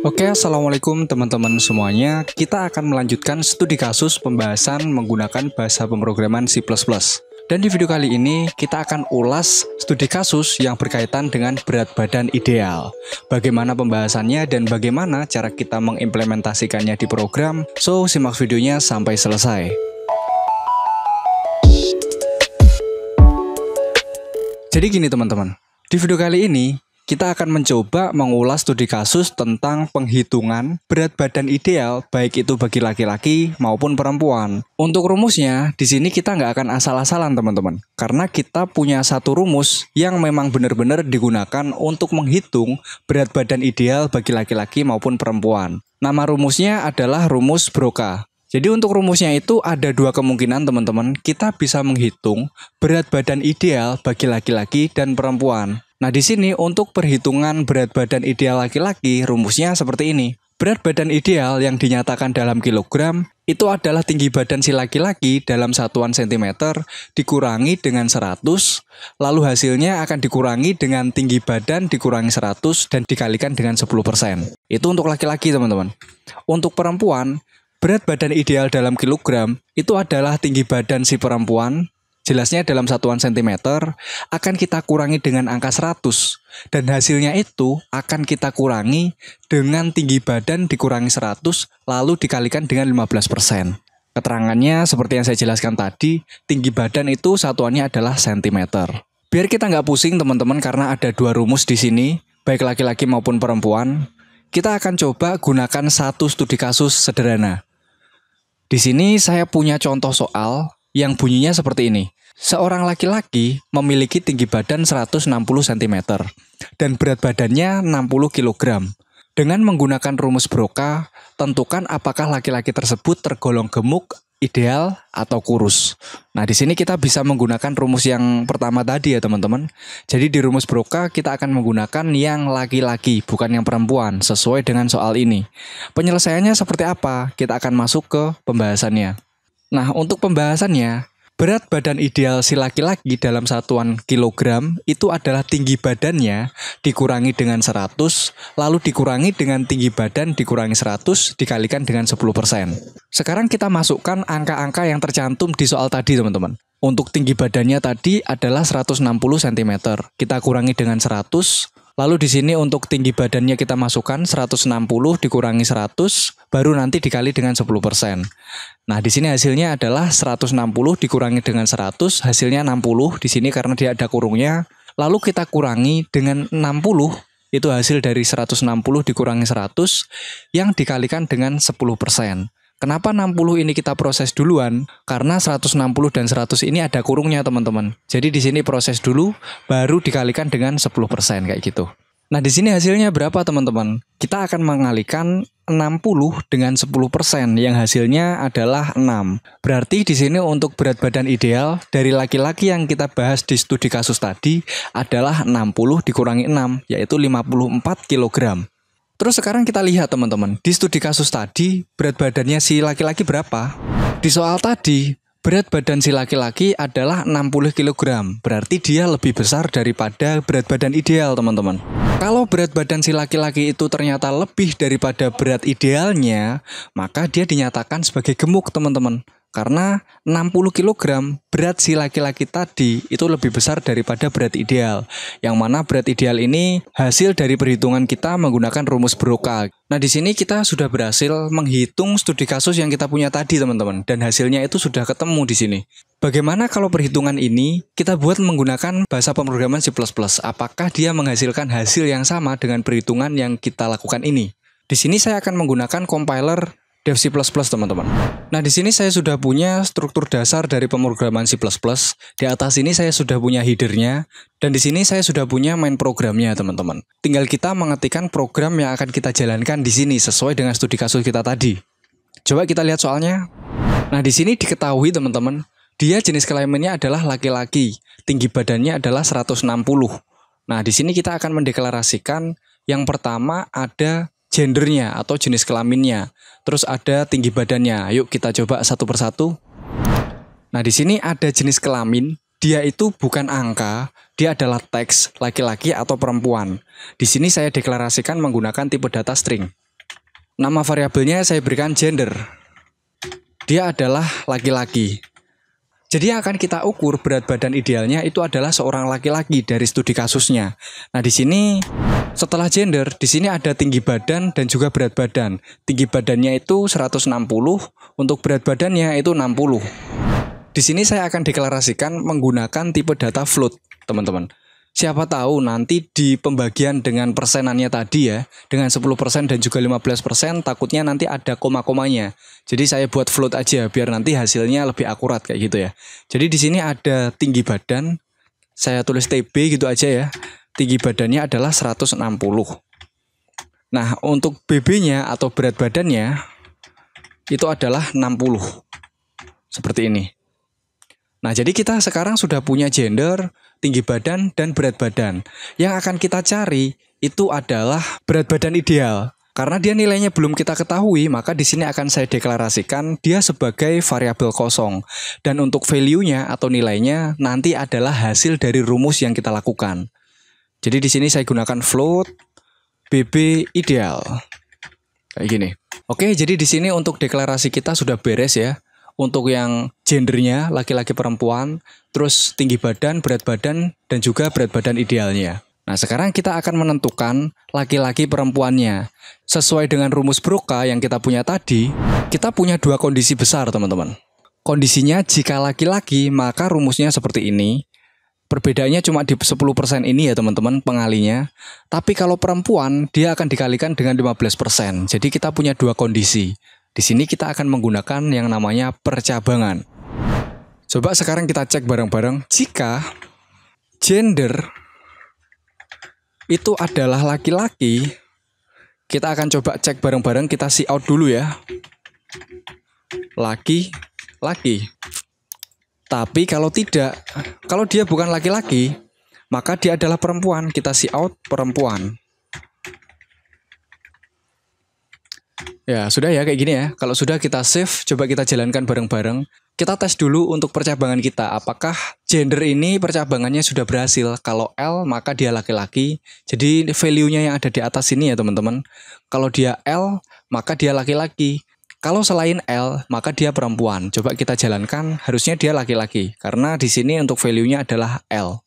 Oke, assalamualaikum teman-teman semuanya. Kita akan melanjutkan studi kasus pembahasan menggunakan bahasa pemrograman C++. Dan di video kali ini kita akan ulas studi kasus yang berkaitan dengan berat badan ideal. Bagaimana pembahasannya dan bagaimana cara kita mengimplementasikannya di program. So, simak videonya sampai selesai. Jadi gini teman-teman, di video kali ini kita akan mencoba mengulas studi kasus tentang penghitungan berat badan ideal baik itu bagi laki-laki maupun perempuan. Untuk rumusnya, di sini kita nggak akan asal-asalan teman-teman. Karena kita punya satu rumus yang memang benar-benar digunakan untuk menghitung berat badan ideal bagi laki-laki maupun perempuan. Nama rumusnya adalah rumus Broca. Jadi untuk rumusnya itu ada dua kemungkinan teman-teman. Kita bisa menghitung berat badan ideal bagi laki-laki dan perempuan. Nah di sini untuk perhitungan berat badan ideal laki-laki rumusnya seperti ini. Berat badan ideal yang dinyatakan dalam kilogram itu adalah tinggi badan si laki-laki dalam satuan sentimeter dikurangi dengan 100, lalu hasilnya akan dikurangi dengan tinggi badan dikurangi 100 dan dikalikan dengan 10%. Itu untuk laki-laki teman-teman. Untuk perempuan, berat badan ideal dalam kilogram itu adalah tinggi badan si perempuan, jelasnya dalam satuan sentimeter, akan kita kurangi dengan angka 100. Dan hasilnya itu akan kita kurangi dengan tinggi badan dikurangi 100, lalu dikalikan dengan 15%. Keterangannya seperti yang saya jelaskan tadi, tinggi badan itu satuannya adalah sentimeter. Biar kita nggak pusing teman-teman karena ada dua rumus di sini, baik laki-laki maupun perempuan, kita akan coba gunakan satu studi kasus sederhana. Di sini saya punya contoh soal yang bunyinya seperti ini. Seorang laki-laki memiliki tinggi badan 160 cm dan berat badannya 60 kg. Dengan menggunakan rumus Broca, tentukan apakah laki-laki tersebut tergolong gemuk, ideal, atau kurus. Nah, di sini kita bisa menggunakan rumus yang pertama tadi ya teman-teman. Jadi di rumus Broca kita akan menggunakan yang laki-laki, bukan yang perempuan, sesuai dengan soal ini. Penyelesaiannya seperti apa? Kita akan masuk ke pembahasannya. Nah, untuk pembahasannya, berat badan ideal si laki-laki dalam satuan kilogram itu adalah tinggi badannya dikurangi dengan 100, lalu dikurangi dengan tinggi badan dikurangi 100, dikalikan dengan 10%. Sekarang kita masukkan angka-angka yang tercantum di soal tadi teman-teman. Untuk tinggi badannya tadi adalah 160 cm. Kita kurangi dengan 100, lalu di sini untuk tinggi badannya kita masukkan 160 dikurangi 100, baru nanti dikali dengan 10%. Nah, di sini hasilnya adalah 160 dikurangi dengan 100, hasilnya 60 di sini karena dia ada kurungnya. Lalu kita kurangi dengan 60, itu hasil dari 160 dikurangi 100 yang dikalikan dengan 10%. Kenapa 60 ini kita proses duluan? Karena 160 dan 100 ini ada kurungnya teman-teman. Jadi di sini proses dulu, baru dikalikan dengan 10% kayak gitu. Nah di sini hasilnya berapa teman-teman? Kita akan mengalikan 60 dengan 10% yang hasilnya adalah 6. Berarti di sini untuk berat badan ideal dari laki-laki yang kita bahas di studi kasus tadi adalah 60 dikurangi 6, yaitu 54 kg. Terus sekarang kita lihat teman-teman, di studi kasus tadi berat badannya si laki-laki berapa? Di soal tadi, berat badan si laki-laki adalah 60 kg. Berarti dia lebih besar daripada berat badan ideal teman-teman. Kalau berat badan si laki-laki itu ternyata lebih daripada berat idealnya, maka dia dinyatakan sebagai gemuk teman-teman. Karena 60 kg berat si laki-laki tadi itu lebih besar daripada berat ideal. Yang mana berat ideal ini hasil dari perhitungan kita menggunakan rumus Broca. Nah di sini kita sudah berhasil menghitung studi kasus yang kita punya tadi teman-teman. Dan hasilnya itu sudah ketemu di sini. Bagaimana kalau perhitungan ini kita buat menggunakan bahasa pemrograman C++? Apakah dia menghasilkan hasil yang sama dengan perhitungan yang kita lakukan ini? Di sini saya akan menggunakan compiler Dev C++ teman-teman. Nah di sini saya sudah punya struktur dasar dari pemrograman C++. Di atas ini saya sudah punya headernya dan di sini saya sudah punya main programnya teman-teman. Tinggal kita mengetikkan program yang akan kita jalankan di sini sesuai dengan studi kasus kita tadi. Coba kita lihat soalnya. Nah di sini diketahui teman-teman, dia jenis kelaminnya adalah laki-laki, tinggi badannya adalah 160. Nah di sini kita akan mendeklarasikan yang pertama ada gendernya atau jenis kelaminnya. Terus ada tinggi badannya. Yuk kita coba satu persatu. Nah, di sini ada jenis kelamin. Dia itu bukan angka, dia adalah teks laki-laki atau perempuan. Di sini saya deklarasikan menggunakan tipe data string. Nama variabelnya saya berikan gender. Dia adalah laki-laki. Jadi yang akan kita ukur berat badan idealnya itu adalah seorang laki-laki dari studi kasusnya. Nah, di sini setelah gender, di sini ada tinggi badan dan juga berat badan. Tinggi badannya itu 160, untuk berat badannya itu 60. Di sini saya akan deklarasikan menggunakan tipe data float, teman-teman. Siapa tahu nanti di pembagian dengan persenannya tadi ya, dengan 10% dan juga 15%, takutnya nanti ada koma-komanya. Jadi saya buat float aja biar nanti hasilnya lebih akurat kayak gitu ya. Jadi di sini ada tinggi badan, saya tulis TB gitu aja ya. Tinggi badannya adalah 160. Nah, untuk BB-nya atau berat badannya itu adalah 60. Seperti ini. Nah, jadi kita sekarang sudah punya gender, tinggi badan, dan berat badan. Yang akan kita cari itu adalah berat badan ideal. Karena dia nilainya belum kita ketahui, maka di sini akan saya deklarasikan dia sebagai variabel kosong. Dan untuk value-nya atau nilainya nanti adalah hasil dari rumus yang kita lakukan. Jadi di sini saya gunakan float BB ideal. Kayak gini. Oke, jadi di sini untuk deklarasi kita sudah beres ya. Untuk yang gendernya laki-laki perempuan, terus tinggi badan, berat badan, dan juga berat badan idealnya. Nah, sekarang kita akan menentukan laki-laki perempuannya. Sesuai dengan rumus Broca yang kita punya tadi, kita punya dua kondisi besar, teman-teman. Kondisinya jika laki-laki, maka rumusnya seperti ini. Perbedaannya cuma di 10% ini ya, teman-teman, pengalinya. Tapi kalau perempuan, dia akan dikalikan dengan 15%. Jadi kita punya dua kondisi. Di sini kita akan menggunakan yang namanya percabangan. Coba sekarang kita cek bareng-bareng. Jika gender itu adalah laki-laki, kita akan coba cek bareng-bareng, kita see out dulu ya. Laki-laki. Tapi kalau tidak, kalau dia bukan laki-laki, maka dia adalah perempuan. Kita see out perempuan. Ya, sudah ya kayak gini ya. Kalau sudah kita save, coba kita jalankan bareng-bareng. Kita tes dulu untuk percabangan kita. Apakah gender ini percabangannya sudah berhasil? Kalau L, maka dia laki-laki. Jadi value-nya yang ada di atas ini ya teman-teman. Kalau dia L, maka dia laki-laki. Kalau selain L, maka dia perempuan. Coba kita jalankan, harusnya dia laki-laki. Karena di sini untuk value-nya adalah L.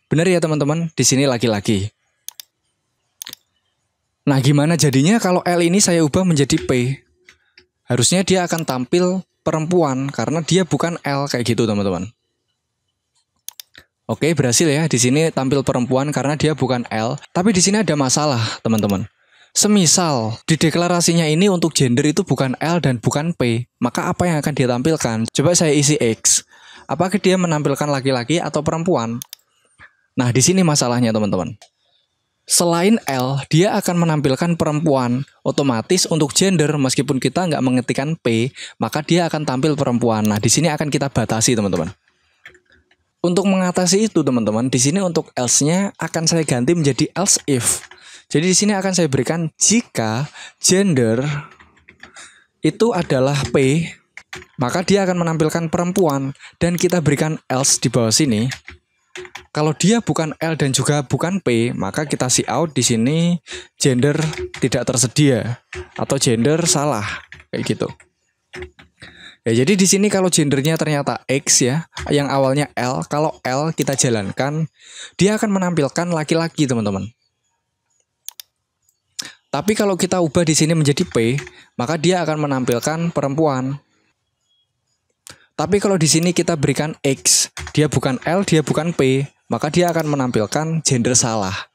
Benar ya teman-teman, di sini laki-laki. Nah, gimana jadinya kalau L ini saya ubah menjadi P? Harusnya dia akan tampil perempuan karena dia bukan L kayak gitu, teman-teman. Oke, berhasil ya. Di sini tampil perempuan karena dia bukan L. Tapi di sini ada masalah, teman-teman. Semisal di deklarasinya ini untuk gender itu bukan L dan bukan P, maka apa yang akan dia tampilkan? Coba saya isi X. Apakah dia menampilkan laki-laki atau perempuan? Nah, di sini masalahnya, teman-teman. Selain L, dia akan menampilkan perempuan. Otomatis untuk gender, meskipun kita nggak mengetikkan P, maka dia akan tampil perempuan. Nah, di sini akan kita batasi, teman-teman. Untuk mengatasi itu, teman-teman, di sini untuk else-nya akan saya ganti menjadi else if. Jadi di sini akan saya berikan jika gender itu adalah P, maka dia akan menampilkan perempuan. Dan kita berikan else di bawah sini. Kalau dia bukan L dan juga bukan P, maka kita see out di sini gender tidak tersedia atau gender salah kayak gitu. Ya, jadi di sini kalau gendernya ternyata X ya, yang awalnya L, kalau L kita jalankan, dia akan menampilkan laki-laki, teman-teman. Tapi kalau kita ubah di sini menjadi P, maka dia akan menampilkan perempuan. Tapi kalau di sini kita berikan X, dia bukan L, dia bukan P, maka dia akan menampilkan gender salah.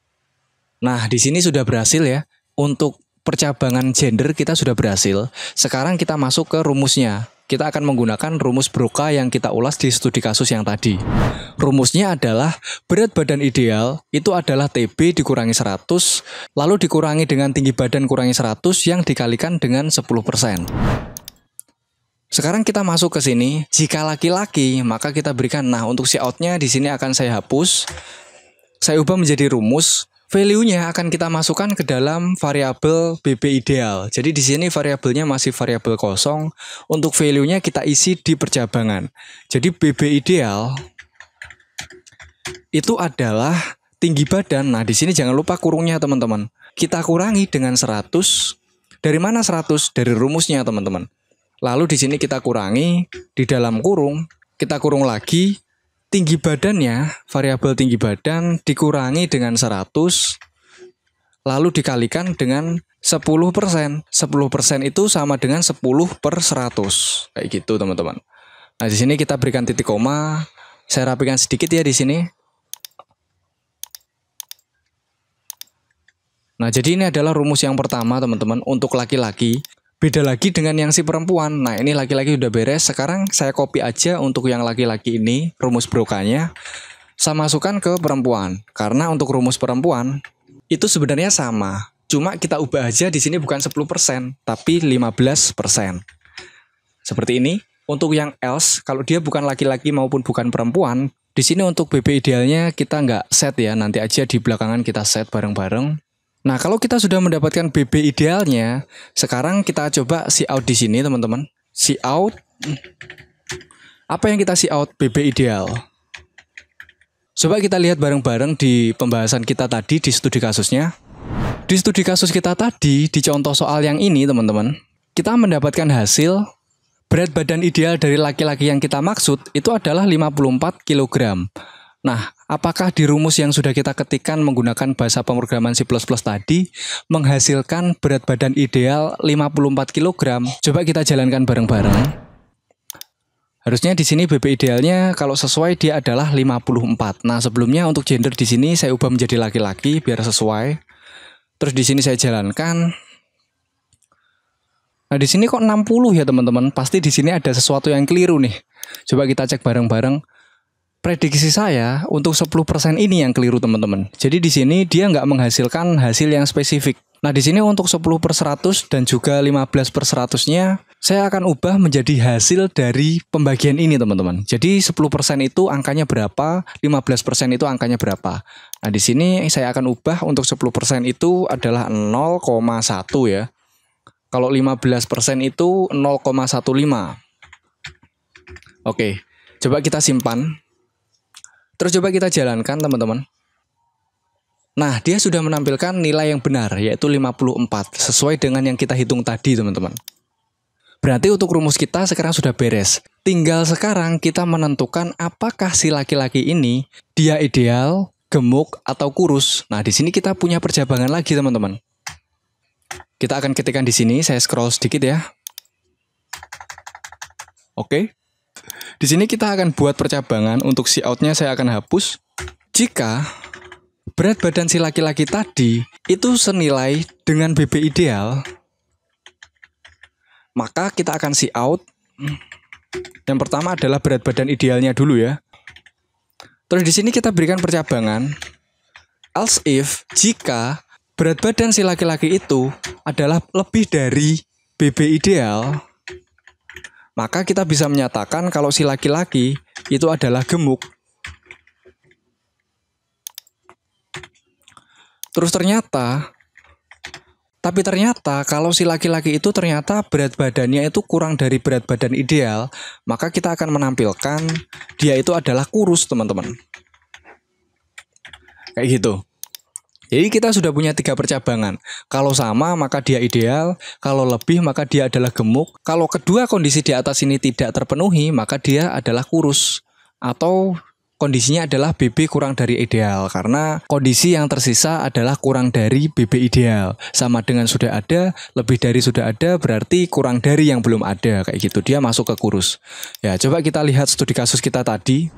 Nah, di sini sudah berhasil ya. Untuk percabangan gender kita sudah berhasil. Sekarang kita masuk ke rumusnya. Kita akan menggunakan rumus Broca yang kita ulas di studi kasus yang tadi. Rumusnya adalah berat badan ideal itu adalah TB dikurangi 100, lalu dikurangi dengan tinggi badan kurangi 100 yang dikalikan dengan 10%. Sekarang kita masuk ke sini. Jika laki-laki, maka kita berikan. Nah, untuk si out-nya di sini akan saya hapus. Saya ubah menjadi rumus. Value-nya akan kita masukkan ke dalam variabel BB ideal. Jadi di sini variabelnya masih variabel kosong. Untuk value-nya kita isi di percabangan. Jadi BB ideal itu adalah tinggi badan. Nah, di sini jangan lupa kurungnya, teman-teman. Kita kurangi dengan 100 Dari mana 100? Dari rumusnya teman-teman. Lalu di sini kita kurangi, di dalam kurung, kita kurung lagi, tinggi badannya, variabel tinggi badan dikurangi dengan 100, lalu dikalikan dengan 10%. 10% itu sama dengan 10 per 100. Kayak gitu teman-teman. Nah di sini kita berikan titik koma, saya rapikan sedikit ya di sini. Nah, jadi ini adalah rumus yang pertama teman-teman untuk laki-laki. Beda lagi dengan yang si perempuan. Nah, ini laki-laki udah beres. Sekarang saya copy aja untuk yang laki-laki ini, rumus brokanya. Saya masukkan ke perempuan. Karena untuk rumus perempuan, itu sebenarnya sama. Cuma kita ubah aja di sini bukan 10%, tapi 15%. Seperti ini. Untuk yang else, kalau dia bukan laki-laki maupun bukan perempuan, di sini untuk BP idealnya kita nggak set ya. Nanti aja di belakangan kita set bareng-bareng. Nah, kalau kita sudah mendapatkan BB idealnya, sekarang kita coba see out di sini, teman-teman. See out. Apa yang kita see out BB ideal? Coba kita lihat bareng-bareng di pembahasan kita tadi di studi kasusnya. Di studi kasus kita tadi, di contoh soal yang ini, teman-teman, kita mendapatkan hasil berat badan ideal dari laki-laki yang kita maksud itu adalah 54 kg. Nah, apakah di rumus yang sudah kita ketikkan menggunakan bahasa pemrograman C++ tadi menghasilkan berat badan ideal 54 kg? Coba kita jalankan bareng-bareng. Harusnya di sini BB idealnya kalau sesuai dia adalah 54. Nah, sebelumnya untuk gender di sini saya ubah menjadi laki-laki biar sesuai. Terus di sini saya jalankan. Nah, di sini kok 60 ya, teman-teman? Pasti di sini ada sesuatu yang keliru nih. Coba kita cek bareng-bareng. Prediksi saya untuk 10% ini yang keliru teman-teman. Jadi di sini dia nggak menghasilkan hasil yang spesifik. Nah di sini untuk 10 per 100 dan juga 15 per 100-nya saya akan ubah menjadi hasil dari pembagian ini teman-teman. Jadi 10% itu angkanya berapa, 15% itu angkanya berapa. Nah di sini saya akan ubah untuk 10% itu adalah 0,1 ya. Kalau 15% itu 0,15. Oke, coba kita simpan. Terus coba kita jalankan teman-teman. Nah, dia sudah menampilkan nilai yang benar, yaitu 54, sesuai dengan yang kita hitung tadi teman-teman. Berarti untuk rumus kita sekarang sudah beres. Tinggal sekarang kita menentukan apakah si laki-laki ini, dia ideal, gemuk, atau kurus. Nah, di sini kita punya percabangan lagi teman-teman. Kita akan ketikkan di sini, saya scroll sedikit ya. Oke. Di sini kita akan buat percabangan, untuk see out-nya saya akan hapus. Jika berat badan si laki-laki tadi itu senilai dengan BB ideal, maka kita akan see out. Yang pertama adalah berat badan idealnya dulu ya. Terus di sini kita berikan percabangan. Else if, jika berat badan si laki-laki itu adalah lebih dari BB ideal, maka kita bisa menyatakan kalau si laki-laki itu adalah gemuk. Terus ternyata kalau si laki-laki itu ternyata berat badannya itu kurang dari berat badan ideal, maka kita akan menampilkan dia itu adalah kurus, teman-teman. Kayak gitu. Jadi kita sudah punya 3 percabangan. Kalau sama maka dia ideal, kalau lebih maka dia adalah gemuk. Kalau kedua kondisi di atas ini tidak terpenuhi maka dia adalah kurus. Atau kondisinya adalah BB kurang dari ideal. Karena kondisi yang tersisa adalah kurang dari BB ideal. Sama dengan sudah ada, lebih dari sudah ada berarti kurang dari yang belum ada. Kayak gitu, dia masuk ke kurus. Ya, coba kita lihat studi kasus kita tadi.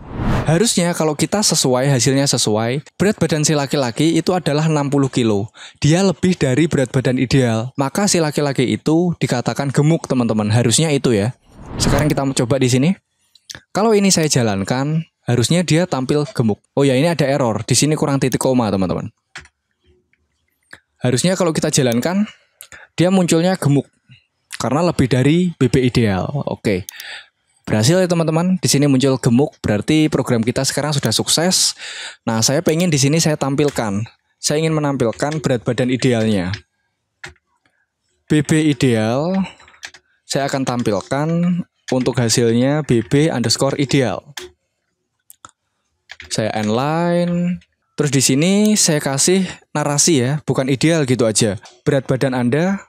Harusnya kalau kita sesuai, hasilnya sesuai, berat badan si laki-laki itu adalah 60 kilo. Dia lebih dari berat badan ideal. Maka si laki-laki itu dikatakan gemuk, teman-teman. Harusnya itu ya. Sekarang kita coba di sini. Kalau ini saya jalankan, harusnya dia tampil gemuk. Oh ya, ini ada error. Di sini kurang titik koma, teman-teman. Harusnya kalau kita jalankan, dia munculnya gemuk. Karena lebih dari BB ideal. Oke. Berhasil ya teman-teman, di sini muncul gemuk, berarti program kita sekarang sudah sukses. Nah, saya pengen di sini saya tampilkan. Saya ingin menampilkan berat badan idealnya. BB ideal, saya akan tampilkan untuk hasilnya BB underscore ideal. Saya inline, terus di sini saya kasih narasi ya, bukan ideal gitu aja. Berat badan Anda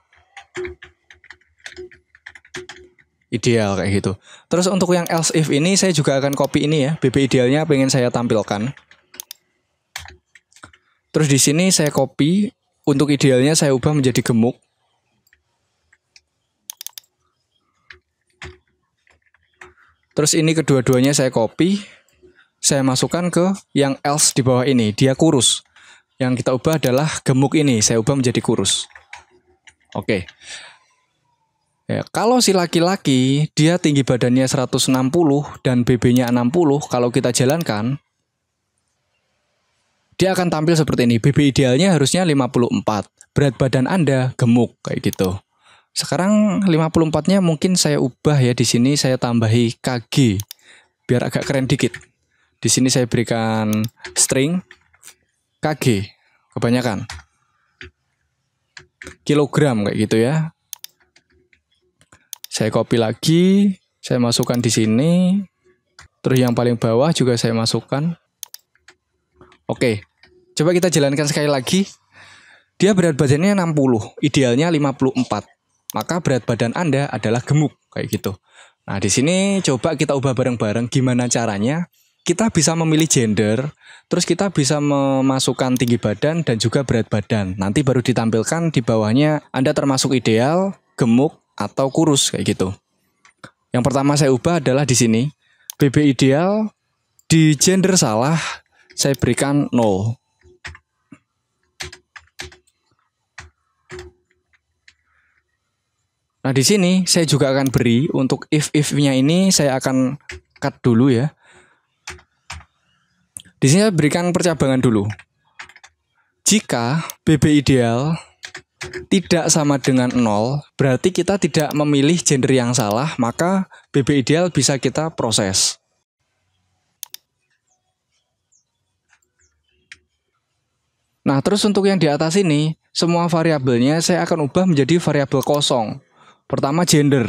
Ideal kayak gitu. Terus untuk yang else if ini saya juga akan copy ini ya. BB idealnya pengen saya tampilkan. Terus di sini saya copy, untuk idealnya saya ubah menjadi gemuk. Terus ini kedua-duanya saya copy, saya masukkan ke yang else di bawah ini, dia kurus. Yang kita ubah adalah gemuk ini, saya ubah menjadi kurus. Oke. Ya, kalau si laki-laki dia tinggi badannya 160 dan BB-nya 60, kalau kita jalankan dia akan tampil seperti ini. BB idealnya harusnya 54. Berat badan Anda gemuk kayak gitu. Sekarang 54-nya mungkin saya ubah ya, di sini saya tambahi kg biar agak keren dikit. Di sini saya berikan string kg kebanyakan. Kilogram kayak gitu ya. Saya copy lagi, saya masukkan di sini. Terus yang paling bawah juga saya masukkan. Oke, coba kita jalankan sekali lagi. Dia berat badannya 60, idealnya 54. Maka berat badan Anda adalah gemuk, kayak gitu. Nah, di sini coba kita ubah bareng-bareng gimana caranya. Kita bisa memilih gender, terus kita bisa memasukkan tinggi badan dan juga berat badan. Nanti baru ditampilkan di bawahnya Anda termasuk ideal, gemuk, atau kurus kayak gitu. Yang pertama saya ubah adalah di sini BB ideal, di gender salah saya berikan 0. Nah, di sini saya juga akan beri untuk if-nya ini saya akan cut dulu ya. Di sini saya berikan percabangan dulu. Jika BB ideal tidak sama dengan 0, berarti kita tidak memilih gender yang salah, maka BB ideal bisa kita proses. Nah, terus untuk yang di atas ini, semua variabelnya saya akan ubah menjadi variabel kosong. Pertama gender.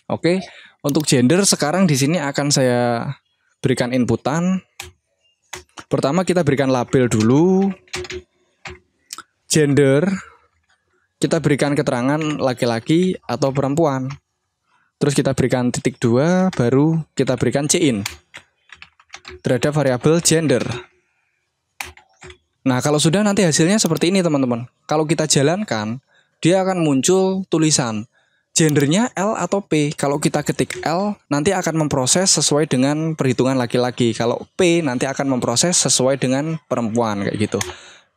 Oke, untuk gender sekarang di sini akan saya berikan inputan. Pertama kita berikan label dulu. Gender. Kita berikan keterangan laki-laki atau perempuan. Terus kita berikan titik 2, baru kita berikan cin terhadap variabel gender. Nah, kalau sudah nanti hasilnya seperti ini teman-teman. Kalau kita jalankan, dia akan muncul tulisan gendernya L atau P. Kalau kita ketik L, nanti akan memproses sesuai dengan perhitungan laki-laki. Kalau P, nanti akan memproses sesuai dengan perempuan kayak gitu.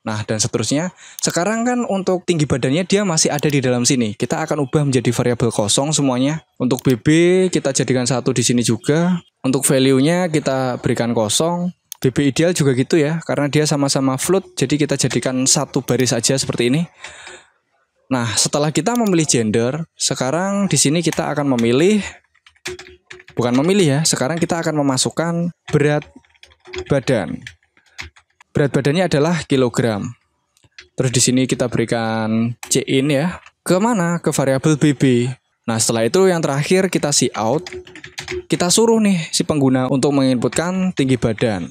Nah, dan seterusnya. Sekarang kan untuk tinggi badannya dia masih ada di dalam sini. Kita akan ubah menjadi variabel kosong semuanya. Untuk BB kita jadikan 1 di sini juga. Untuk value-nya kita berikan kosong. BB ideal juga gitu ya, karena dia sama-sama float, jadi kita jadikan 1 baris aja seperti ini. Nah, setelah kita memilih gender, sekarang di sini kita akan memilih, bukan memilih ya, sekarang kita akan memasukkan berat badan. Berat badannya adalah kilogram. Terus di sini kita berikan cin ya. Ke mana? Ke variabel BB. Nah, setelah itu yang terakhir kita cout. Kita suruh nih si pengguna untuk menginputkan tinggi badan.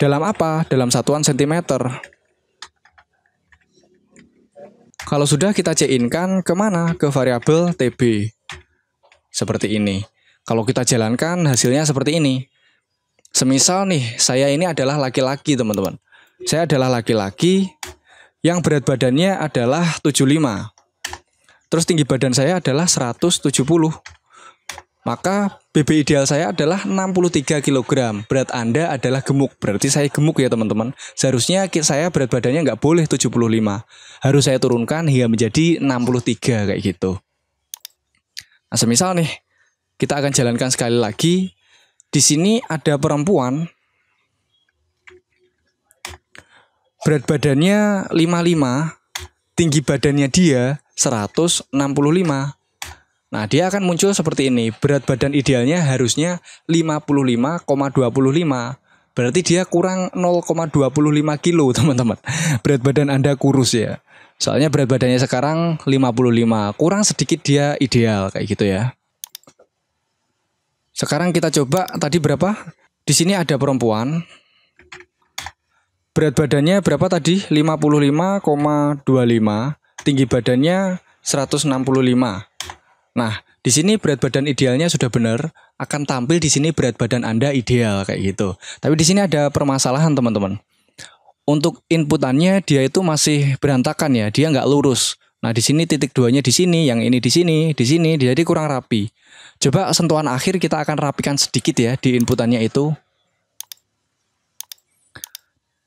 Dalam apa? Dalam satuan sentimeter. Kalau sudah kita cin-kan kemana? Ke variabel TB. Seperti ini. Kalau kita jalankan hasilnya seperti ini. Semisal nih, saya ini adalah laki-laki teman-teman. Saya adalah laki-laki yang berat badannya adalah 75. Terus tinggi badan saya adalah 170. Maka BB ideal saya adalah 63 kg. Berat Anda adalah gemuk. Berarti saya gemuk ya teman-teman. Seharusnya saya berat badannya nggak boleh 75. Harus saya turunkan hingga menjadi 63 kayak gitu. Nah, semisal nih, kita akan jalankan sekali lagi. Di sini ada perempuan. Berat badannya 55. Tinggi badannya dia 165. Nah, dia akan muncul seperti ini. Berat badan idealnya harusnya 55,25. Berarti dia kurang 0,25 kilo, teman-teman. Berat badan Anda kurus ya. Soalnya berat badannya sekarang 55. Kurang sedikit dia ideal kayak gitu ya. Sekarang kita coba tadi berapa? Di sini ada perempuan. Berat badannya berapa tadi? 55,25. Tinggi badannya 165. Nah, di sini berat badan idealnya sudah benar, akan tampil di sini berat badan Anda ideal kayak gitu. Tapi di sini ada permasalahan teman-teman. Untuk inputannya dia itu masih berantakan ya, dia nggak lurus. Nah, di sini titik 2-nya di sini, yang ini di sini, jadi kurang rapi. Coba sentuhan akhir kita akan rapikan sedikit ya di inputannya itu.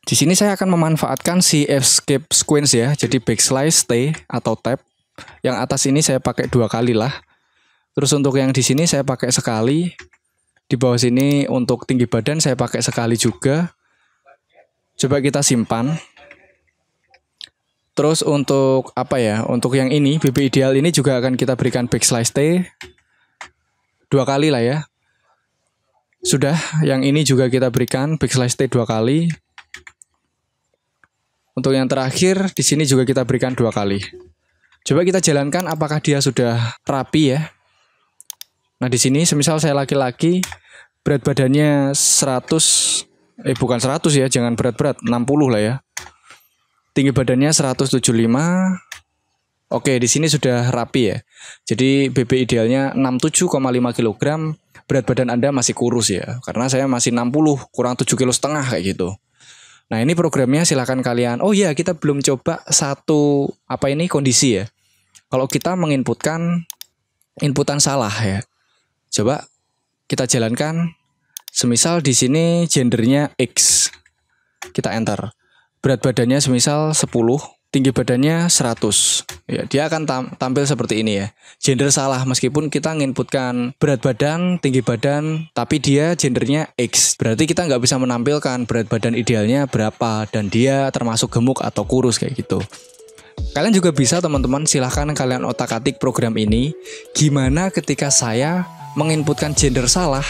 Di sini saya akan memanfaatkan si escape sequence ya, jadi backslash T atau tab. Yang atas ini saya pakai 2 kali lah. Terus untuk yang di sini saya pakai sekali. Di bawah sini untuk tinggi badan saya pakai sekali juga. Coba kita simpan. Terus untuk apa ya? Untuk yang ini BB ideal ini juga akan kita berikan backslash T 2 kali lah ya. Sudah, yang ini juga kita berikan backslash T 2 kali. Untuk yang terakhir di sini juga kita berikan 2 kali. Coba kita jalankan apakah dia sudah rapi ya. Nah, di sini semisal saya laki-laki, berat badannya 100, bukan 100 ya, jangan berat-berat, 60 lah ya. Tinggi badannya 175. Oke, di sini sudah rapi ya. Jadi BB idealnya 67,5 kg, berat badan Anda masih kurus ya. Karena saya masih 60, kurang 7,5 kg kayak gitu. Nah, ini programnya silahkan kalian. Oh iya, kita belum coba satu kondisi ya. Kalau kita menginputkan inputan salah ya. Coba kita jalankan. Semisal di sini gendernya X. Kita enter. Berat badannya semisal 10, tinggi badannya 100. Ya, dia akan tampil seperti ini ya. Gender salah meskipun kita menginputkan berat badan, tinggi badan, tapi dia gendernya X. Berarti kita nggak bisa menampilkan berat badan idealnya berapa dan dia termasuk gemuk atau kurus kayak gitu. Kalian juga bisa teman-teman, silahkan kalian otak-atik program ini. Gimana ketika saya menginputkan gender salah,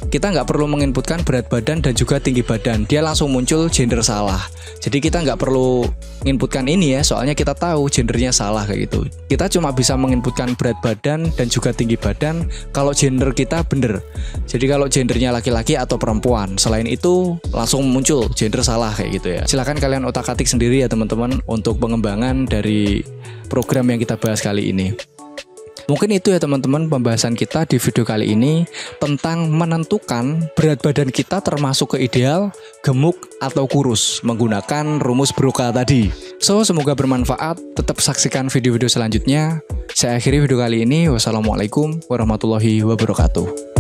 kita nggak perlu menginputkan berat badan dan juga tinggi badan, dia langsung muncul gender salah. Jadi kita nggak perlu menginputkan ini ya, soalnya kita tahu gendernya salah kayak gitu. Kita cuma bisa menginputkan berat badan dan juga tinggi badan kalau gender kita bener. Jadi kalau gendernya laki-laki atau perempuan, selain itu langsung muncul gender salah kayak gitu ya. Silahkan kalian otak-atik sendiri ya teman-teman untuk pengembangan dari program yang kita bahas kali ini. Mungkin itu ya teman-teman pembahasan kita di video kali ini tentang menentukan berat badan kita termasuk ke ideal, gemuk, atau kurus menggunakan rumus Broca tadi. So, semoga bermanfaat, tetap saksikan video-video selanjutnya. Saya akhiri video kali ini, wassalamualaikum warahmatullahi wabarakatuh.